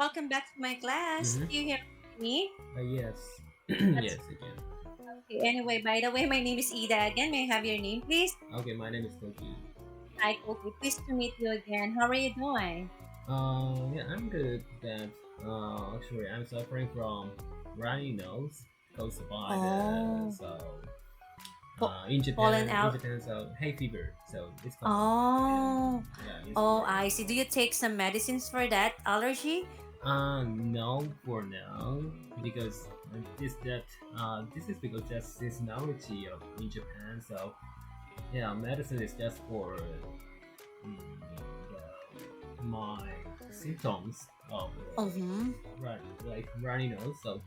Welcome back to my class. Mm-hmm. Do you hear me? Yes. That's Yes, again. okay. Anyway, by the way, my name is Ida again. May I have your name, please? Okay, my name is Toki. Hi, Kofi. Pleased to meet you again. How are you doing? Yeah, I'm good. That actually, I'm suffering from runny nose caused by the Oh, po- in pollen Japan, out. so hay fever. So it's common, and Oh, yeah, it's oh, worrying. I see. Do you take some medicines for that allergy? No, for now, because this is because just seasonality of in Japan. So yeah, medicine is just for my symptoms of Mm-hmm. like runny nose. So,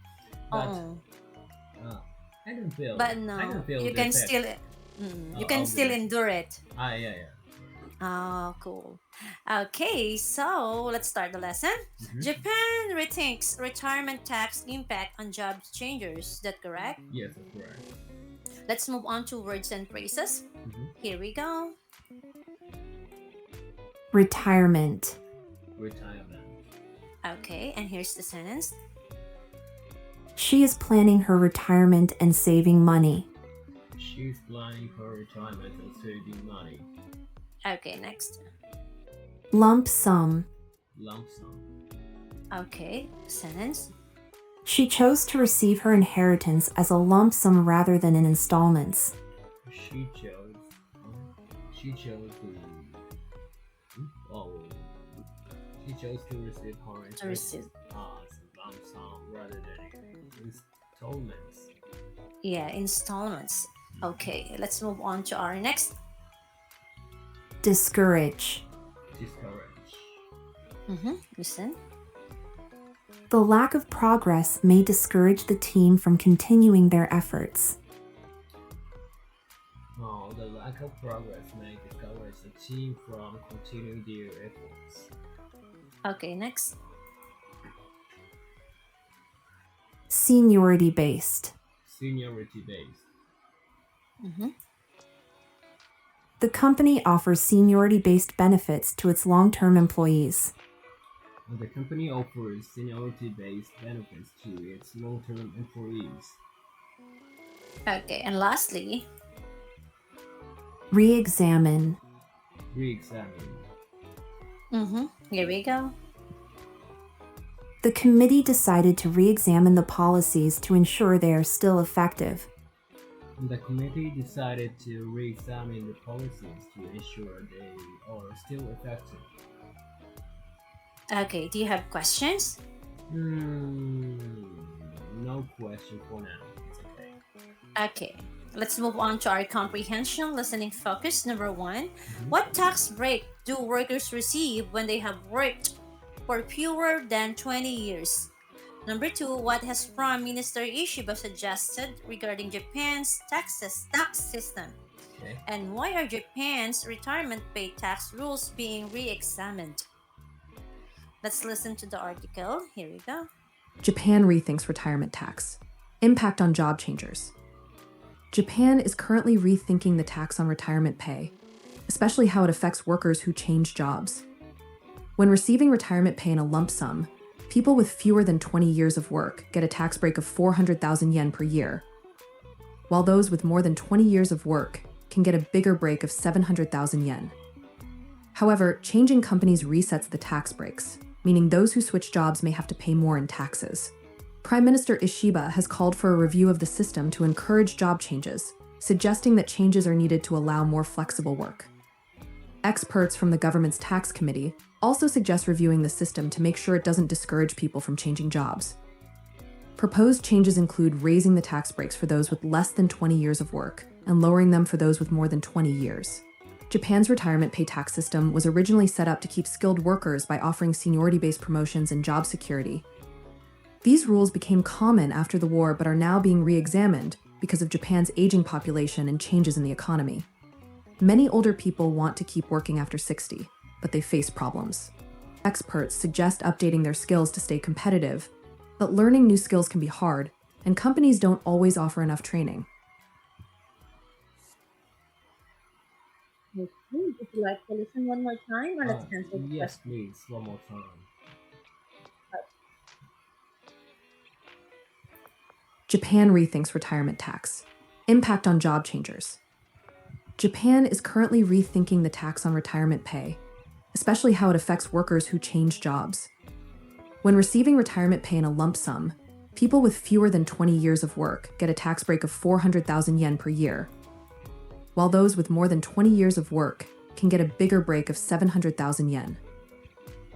but Oh, uh, I don't feel but I don't no, feel you the can effect still, you can of the still medicine. endure it. Yeah, yeah. Oh, cool. Okay, so let's start the lesson. Mm-hmm. Japan rethinks retirement tax impact on job changers. Is that correct? Yes, that's correct. Let's move on to words and phrases. Mm-hmm. Here we go. Retirement. Retirement. Okay, and here's the sentence. She is planning her retirement and saving money. She's planning her retirement and saving money. Okay, next. Lump sum. Lump sum. Okay, sentence. She chose to receive her inheritance as a lump sum rather than in installments. She chose. She chose to. Oh, she chose to receive her To receive. inheritance as a lump sum rather than installments. Yeah, installments. Okay, let's move on to our next. Discourage. Discourage. Listen. The lack of progress may discourage the team from continuing their efforts. Oh, the lack of progress may discourage the team from continuing their efforts. Okay, next. Seniority-based. Seniority-based. Mm-hmm. The company offers seniority-based benefits to its long-term employees. The company offers seniority-based benefits to its long-term employees. Okay, and lastly. Reexamine. Reexamine. Here we go. The committee decided to re-examine the policies to ensure they are still effective. The committee decided to re-examine the policies to ensure they are still effective. Okay, do you have questions? No question for now. It's okay. Okay, let's move on to our comprehension listening focus. Number one, Mhm. what tax break do workers receive when they have worked for fewer than 20 years? Number two, what has Prime Minister Ishiba suggested regarding Japan's tax system? Okay. And why are Japan's retirement pay tax rules being re-examined? Let's listen to the article. Here we go. Japan rethinks retirement tax. Impact on job changers. Japan is currently rethinking the tax on retirement pay, especially how it affects workers who change jobs. When receiving retirement pay in a lump sum, people with fewer than 20 years of work get a tax break of 400,000 yen per year, while those with more than 20 years of work can get a bigger break of 700,000 yen. However, changing companies resets the tax breaks, meaning those who switch jobs may have to pay more in taxes. Prime Minister Ishiba has called for a review of the system to encourage job changes, suggesting that changes are needed to allow more flexible work. Experts from the government's tax committee also suggest reviewing the system to make sure it doesn't discourage people from changing jobs. Proposed changes include raising the tax breaks for those with less than 20 years of work and lowering them for those with more than 20 years. Japan's retirement pay tax system was originally set up to keep skilled workers by offering seniority-based promotions and job security. These rules became common after the war but are now being re-examined because of Japan's aging population and changes in the economy. Many older people want to keep working after 60, but they face problems. Experts suggest updating their skills to stay competitive, but learning new skills can be hard, and companies don't always offer enough training. Okay, would you like to listen one more time or let's answer the Yes, question? please. One more time. Japan rethinks retirement tax. Impact on job changers. Japan is currently rethinking the tax on retirement pay, especially how it affects workers who change jobs. When receiving retirement pay in a lump sum, people with fewer than 20 years of work get a tax break of 400,000 yen per year, while those with more than 20 years of work can get a bigger break of 700,000 yen.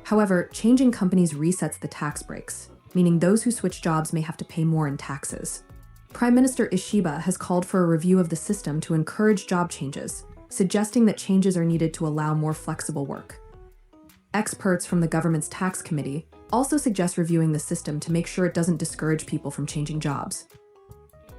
However, changing companies resets the tax breaks, meaning those who switch jobs may have to pay more in taxes. Prime Minister Ishiba has called for a review of the system to encourage job changes, suggesting that changes are needed to allow more flexible work. Experts from the government's tax committee also suggest reviewing the system to make sure it doesn't discourage people from changing jobs.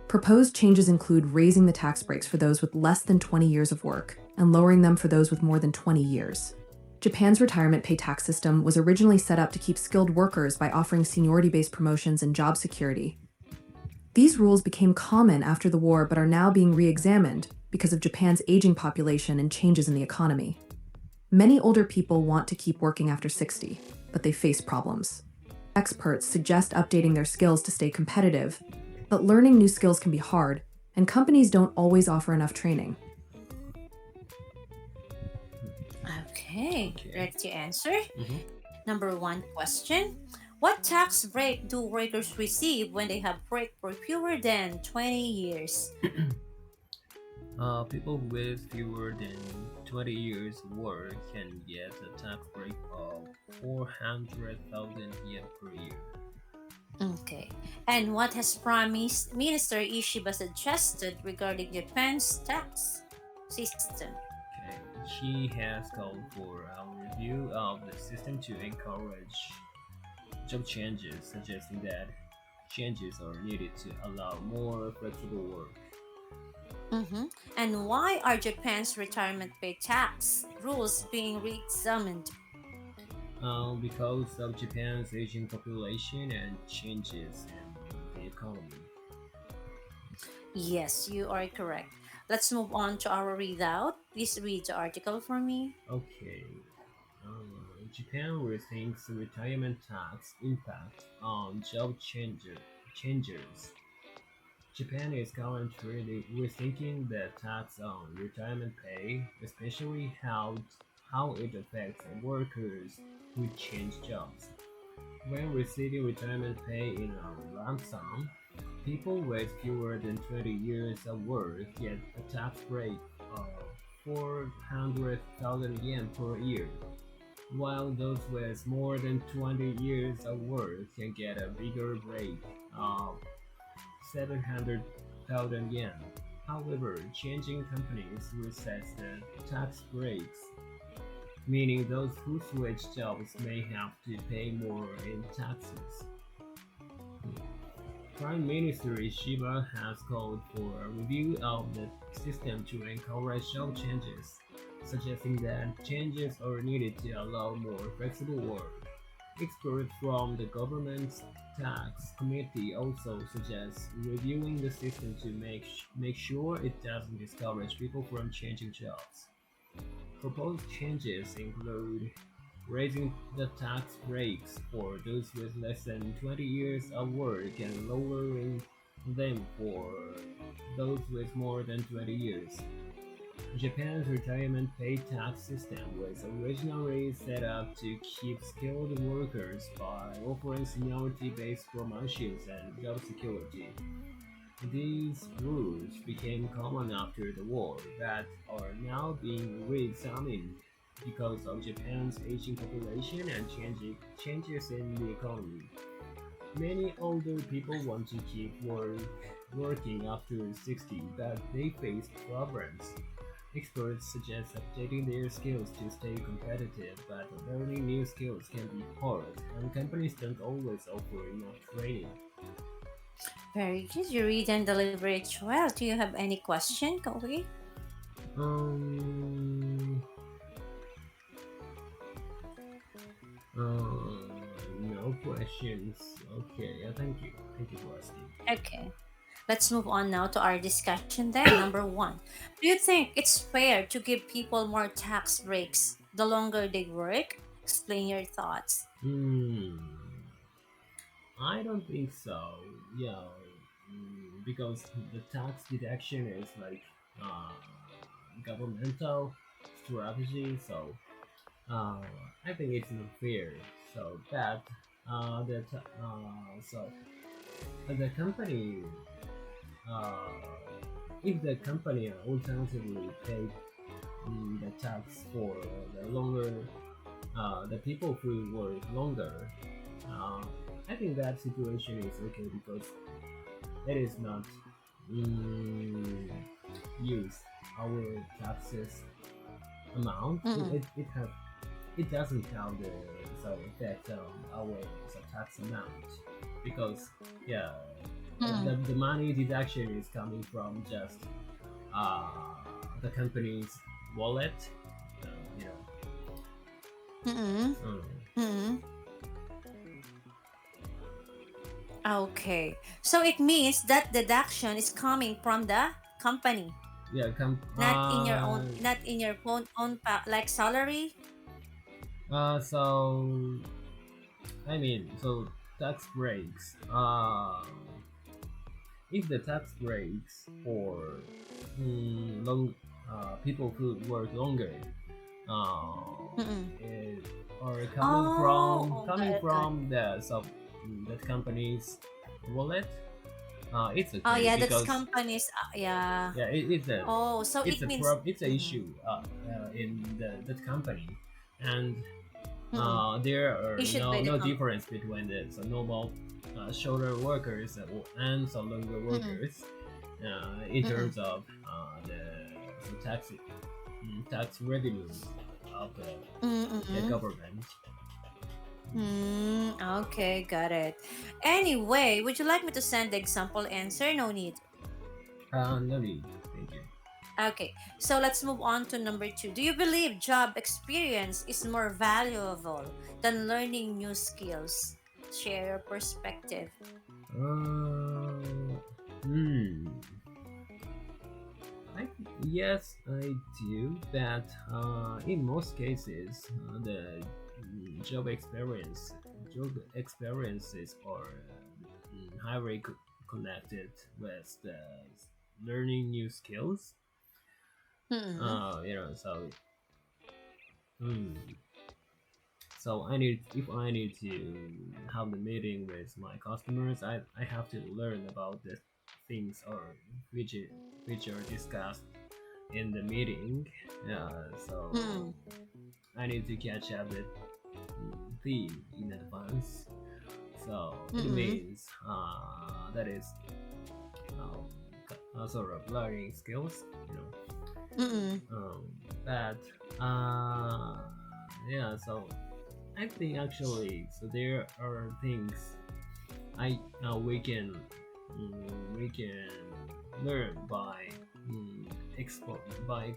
Proposed changes include raising the tax breaks for those with less than 20 years of work and lowering them for those with more than 20 years. Japan's retirement pay tax system was originally set up to keep skilled workers by offering seniority-based promotions and job security. These rules became common after the war but are now being re-examined because of Japan's aging population and changes in the economy. Many older people want to keep working after 60, but they face problems. Experts suggest updating their skills to stay competitive, but learning new skills can be hard, and companies don't always offer enough training. Okay, Okay. ready to answer? Mhm. Number 1 question. What tax break do workers receive when they have worked for fewer than 20 years? People with fewer than 20 years work can get a tax break of 400,000 yen per year. Okay. And what has Prime Minister Ishiba suggested regarding Japan's tax system? Okay. She has called for a review of the system to encourage job changes, suggesting that changes are needed to allow more flexible work. Mm-hmm. And why are Japan's retirement pay tax rules being re-examined? Because of Japan's aging population and changes in the economy. Yes, you are correct. Let's move on to our readout. Please read the article for me. Okay. Japan rethinks the retirement tax impact on changers. Japan is currently rethinking the tax on retirement pay, especially how it affects workers who change jobs. When receiving retirement pay in a lump sum, people with fewer than 20 years of work get a tax break of 400,000 yen per year, while those with more than 20 years of work can get a bigger break of 700,000 yen. However, changing companies resets the tax breaks, meaning those who switch jobs may have to pay more in taxes. Prime Minister Ishiba has called for a review of the system to encourage job changes, suggesting that changes are needed to allow more flexible work. Experts from the government's tax committee also suggest reviewing the system to make sure it doesn't discourage people from changing jobs. Proposed changes include raising the tax breaks for those with less than 20 years of work and lowering them for those with more than 20 years. Japan's retirement pay tax system was originally set up to keep skilled workers by offering seniority-based promotions and job security. These rules became common after the war, but are now being re-examined because of Japan's aging population and changes in the economy. Many older people want to keep working after 60, but they face problems. Experts suggest updating their skills to stay competitive, but learning new skills can be hard, and companies don't always offer enough training. Very good. You read and deliver it well. Do you have any question, Kogi? Um, no questions. Okay, yeah, thank you. Thank you for asking. Okay. Let's move on now to our discussion then. Number 1. Do you think it's fair to give people more tax breaks the longer they work? Explain your thoughts. Hmm, I don't think so. Yeah, because the tax deduction is like uh, governmental strategy. So uh, I think it's not fair. So so the company, uh, if the company alternatively paid the tax for the longer, the people who work longer, uh, I think that situation is okay because it is not mm, use our taxes amount. Mm-mm. It doesn't have the so effect on our so tax amount because yeah Mm-mm. the money deduction is coming from just uh, the company's wallet, you Mm-mm. know. Mm-mm. Okay. So it means that deduction is coming from the company, Yeah, not in your like salary. so I mean, so tax breaks. If the tax breaks for long people who work longer, Mm-mm. it, or Oh, got it, got it. the that company's wallet, it's Oh okay yeah, that's because companies. Yeah. yeah, Oh, so it means. it's a Mhm. issue in that company, and Mm-mm. there are Issued by the no company. difference between the so normal shorter workers and so longer Mm-mm. workers in Mm-mm. terms of the so tax revenue of the Mm-mm. government. Okay, got it. Anyway, would you like me to send the example answer? No need. No need. Thank you. Okay, so let's move on to number two. Do you believe job experience is more valuable than learning new skills? Share your perspective. Uh, hmm. Yes, I do, but in most cases, the job experiences are highly connected with the learning new skills. Mm-mm. So mm, so I need if I need to have the meeting with my customers, I have to learn about the things or which which are discussed in the meeting. So Mm-mm. I need to catch up with theme in advance. So it Mm-mm. means that is um, sort of learning skills, you know. Mm-mm. But uh, yeah, so I think actually, so there are things I we can learn by by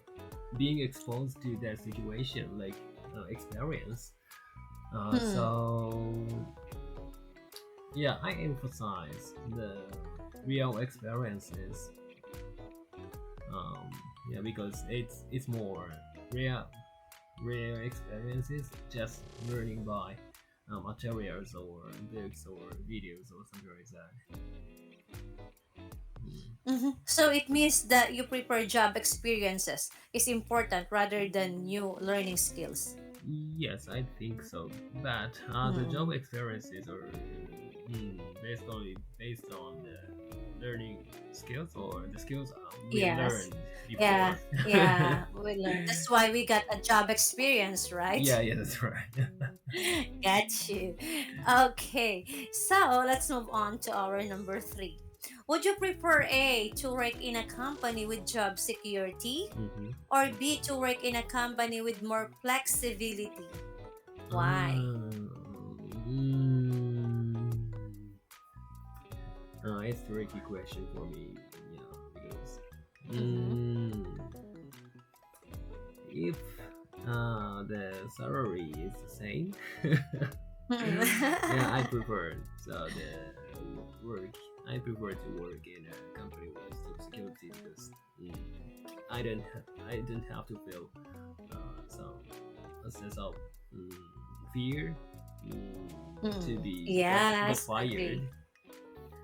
being exposed to that situation, like experience. Mm-mm. So yeah, I emphasize the real experiences. Um, yeah, because it's more real experiences, just learning by materials or books or videos or something like that. Mm. So it means that you prefer job experiences is important rather than new learning skills. Yes, I think so. But the job Mm-mm. experiences are based on the learning skills or the skills we Yes. learned Yeah. before. Yeah. We learned. That's why we got a job experience, right? Yeah, yeah, that's right. Got you. Okay. So let's move on to our number three. Would you prefer A to work in a company with job security hmm or B to work in a company with more flexibility? Why? mm, it's a tricky question for me, because Mm-hmm. mm, if the salary is the same, yeah, I prefer so the work. I prefer to work in a company with job security because I don't have to feel some a sense of fear to be get Yes, fired. agree.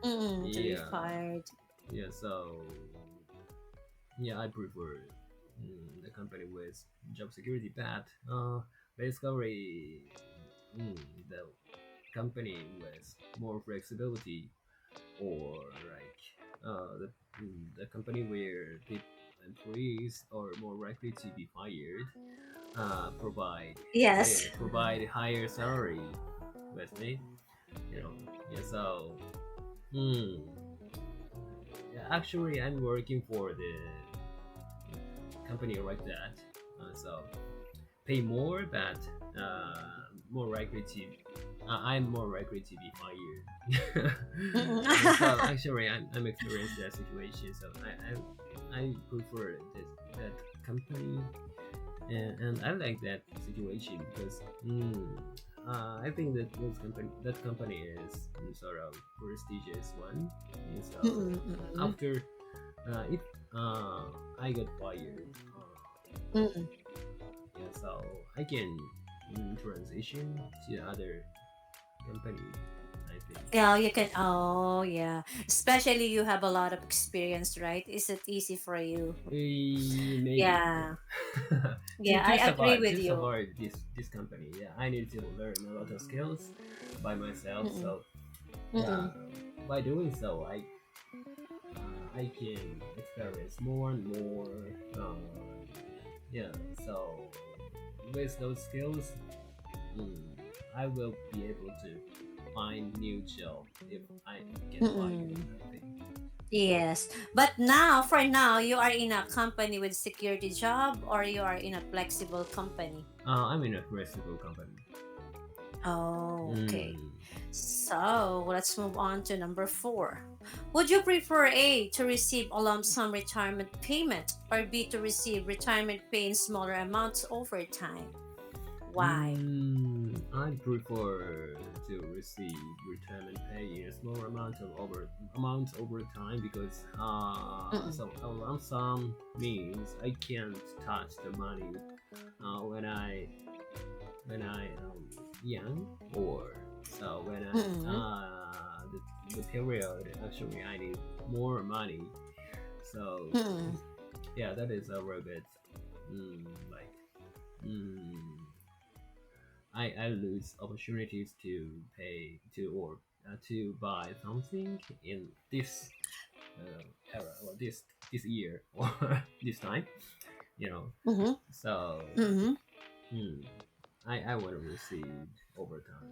To be Yeah, fired. yeah. So yeah, I prefer the company with job security, but basically mm, the company with more flexibility, or like the company where the employees are more likely to be fired, Yes. provide higher salary with me, you know. Yeah, so hmm, yeah, actually I'm working for the company like that, so pay more, but more likely to I'm more likely to be fired. Yeah, so actually, I'm experienced that situation. So I prefer that company, and I like that situation because I think that that company is sort of prestigious one. And so after if I got fired, yeah, so I can transition to other company. I think. Yeah, you can. Oh, yeah. Especially you have a lot of experience, right? Is it easy for you? Maybe, Yeah. yeah. Yeah, I agree with To you. survive this company, yeah, I need to learn a lot of skills by myself. Mm-mm. So yeah, Mm-mm. by doing so, I can experience more and more. Yeah, so with those skills, mm, I will be able to find new job if I get fired. Mm-mm. I think. Yes. But now, for now, you are in a company with security job or you are in a flexible company? I'm in a flexible company. Oh, okay. Mm. So let's move on to number four. Would you prefer A to receive a lump sum retirement payment or B to receive retirement pay in smaller amounts over time? Why? I prefer to receive retirement pay in a small amount over time because Mm-mm. so a lump sum means I can't touch the money when I young, or so when I Mm-mm. the period actually I need more money. So Mm-mm. yeah, that is a little bit like mm, I lose opportunities to pay to buy something in this era, or this year, or this time, you know. Mm-hmm. So Mm-hmm. hmm, I want to receive over time.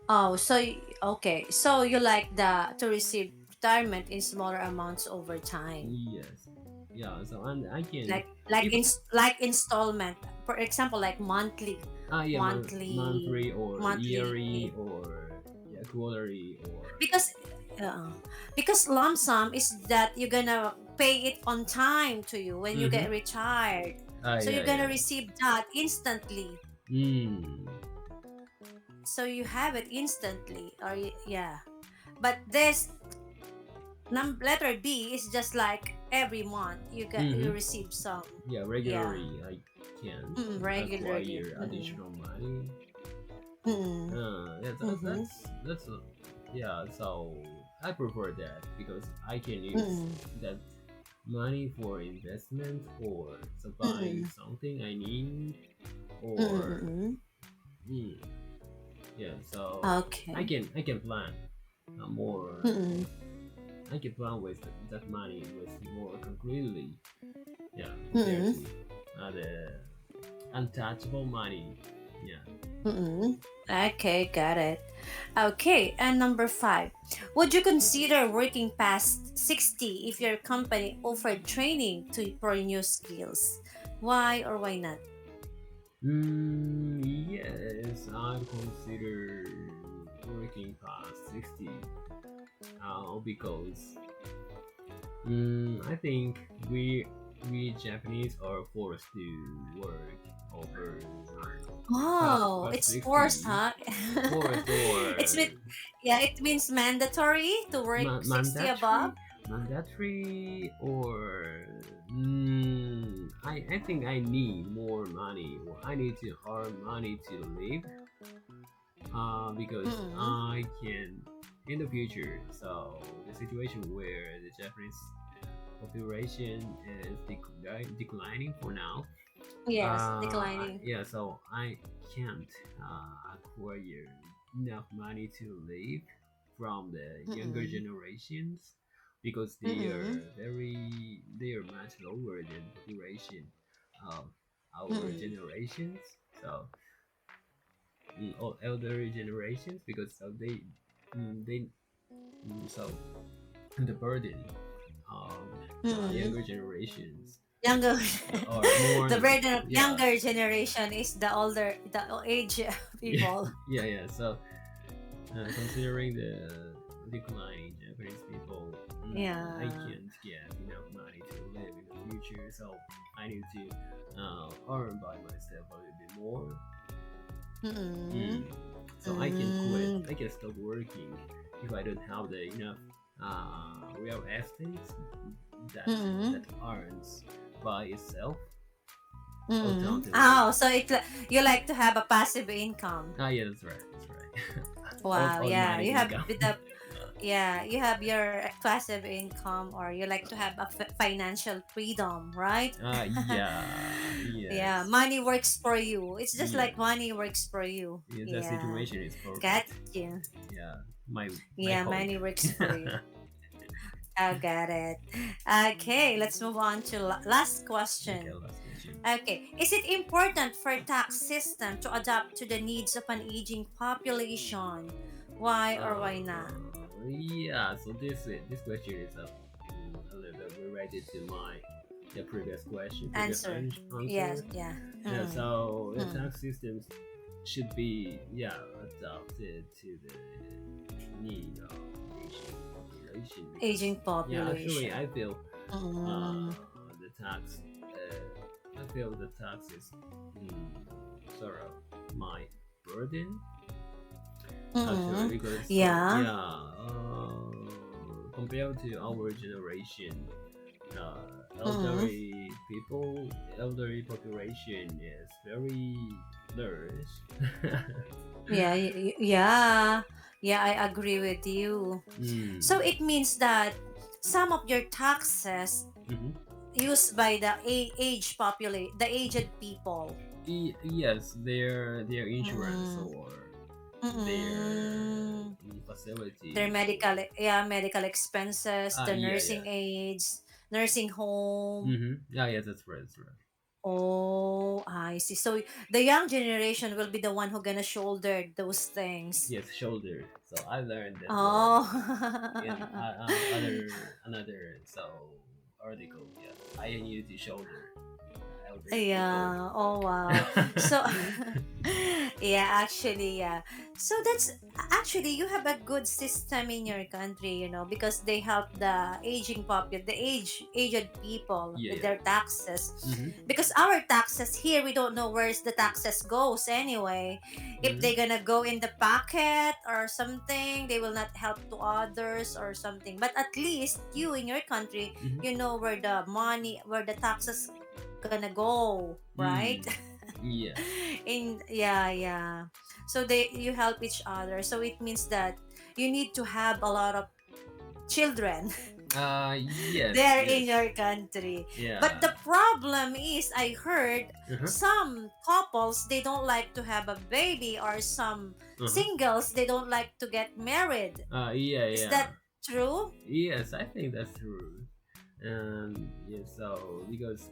Oh, so okay. So you like the to receive retirement in smaller amounts over time. Yes, yeah. So and I can Like if like installment. For example, like monthly yeah, monthly monthly or monthly yearly or yeah, quarterly or because uh, because lump sum is that you're gonna pay it on time to you when you mm-hmm. get retired, so Yeah, you're gonna yeah. receive that instantly, Mm. so you have it instantly yeah, but this letter B is just like every month you Mm-hmm. receive some. Yeah, Yeah. regularly I can't Regularly. acquire additional money. Mm-mm. Yeah, Mm-hmm. that's yeah. So I prefer that because I can use Mm-mm. that money for investment or to buy Mm-mm. something I need, or Mm-mm. mm, yeah. So Okay. I can plan more. Mm-mm. I can plan with that money with more concretely. Yeah, compared Mm-mm. to the untouchable money. Yeah. Mm-mm. Okay, got it. Okay, and number five. Would you consider working past 60 if your company offered training for new skills? Why or why not? Yes, I consider working past 60 because I think we Japanese are forced to work over Oh, past it's forced, 60. huh? Forced or it's with, yeah, it means mandatory to work 60 above. mandatory or I think I need more money, or I need to earn money to live because Mm-mm. I can in the future, so the situation where the Japanese population is declining for now. Yes, declining. Yeah, so I can't acquire enough money to live from the younger Mm-mm. generations because Mm-mm. they are much lower than population of our Mm-mm. generations. So all elder generations because they so the burden of Mm-mm. younger generations Younger, are more the burden of yeah younger generation is the age yeah people. yeah. So considering the decline Japanese people, I Yeah. can't get enough money to live in the future. So I need to earn by myself a little bit more. Mm-mm. Mm. So I can quit. Mm. I can stop working if I don't have the enough real estate that Mm-mm. earns by itself Mm-mm. automatically. Oh, so you like to have a passive income. Ah, yeah, that's right. That's right. Wow, yeah. Automatic You have income. the yeah, you have your passive income, or you like to have a financial freedom, right? Yeah, Yeah, yes, money works for you. It's just yeah, like money works for you. yeah. That Yeah. situation is Got perfect. you. Yeah, my Yeah, hope. money works for you. Okay, I got it. Okay, let's move on to last question. last question. Okay, is it important for tax system to adapt to the needs of an aging population? Why or Uh, why not? yeah. So this question is a little bit related to my the previous question, previous Answer. Yes, answer. yeah. Yeah. Mm, So the mm. tax systems should be adapted to the need of Asian population because Aging yeah actually population. I feel uh, Mm, the tax I feel the tax is sort of my burden actually mm. because Yeah. compared to our generation Mm. elderly population is very large. Yeah, yeah. Yeah, I agree with you. So Mm. it means that some of your taxes Mhm. used by the the aged people. Yes, their insurance Mm. or their Mm. Their facilities. medical, yeah, medical expenses, the Yeah, yeah. nursing aids, nursing home. Yeah, yeah, that's right, that's right. Oh, I see. So the young generation will be the one who gonna shoulder those things. Yes, shoulder. So I learned that word Oh. in another article. Yeah, I need to shoulder elderly people. Yeah. Oh wow. So yeah, actually, yeah. So that's actually you have a good system in your country, because they help the aged people Yeah, with yeah. their taxes. Mm-hmm. Because our taxes here, we don't know where's the taxes goes anyway. If Mm-hmm. they're gonna go in the pocket or something, they will not help to others or something. But at least you in your country, Mm-hmm. you know where the taxes gonna go, right? Mm. Yes. In yeah, yeah. So you help each other. So it means that you need to have a lot of children Yes, there in yes. your country. But Yeah. the problem is, I heard Uh-huh. some couples, they don't like to have a baby, or some Uh-huh. singles, they don't like to get married. Yeah, Is yeah. that true? Yes, I think that's true. Yeah, so because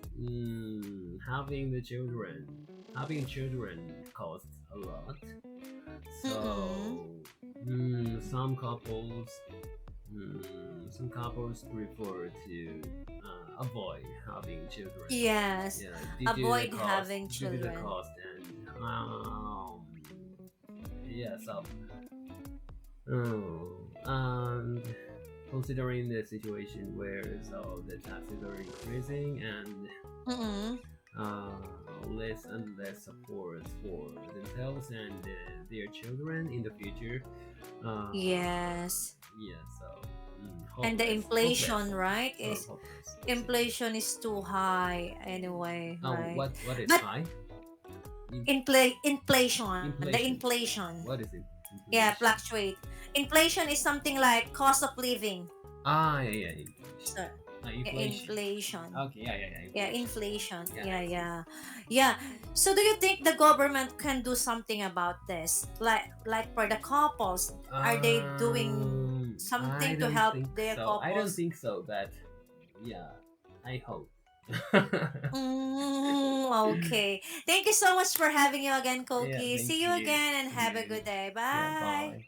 having children costs a lot. Mm-mm. So some couples prefer to avoid having children. Yes. Yeah, Avoid having due to the children. cost and yeah, so and considering the situation where so the taxes are increasing and Mm-mm. uh, less and less support for themselves and their children in the future. Uh, Yes. yeah, so And the hopeless, inflation, right? Is hopeless. inflation is too high anyway, right? What is But high? In, inflation, the inflation. inflation. What is it? Yeah, Inflation. fluctuate. Inflation is something like cost of living. Yeah. So, Inflation. inflation. Okay, Yeah, inflation. Yeah, Yeah. So do you think the government can do something about this? Like for the couples, are they doing I something to don't help think their so. I don't couples? think so, but yeah, I hope. Okay. Thank you so much for having you again, Yeah, Koki. thank See you you. again and See have a you. good day. Yeah, Bye. bye.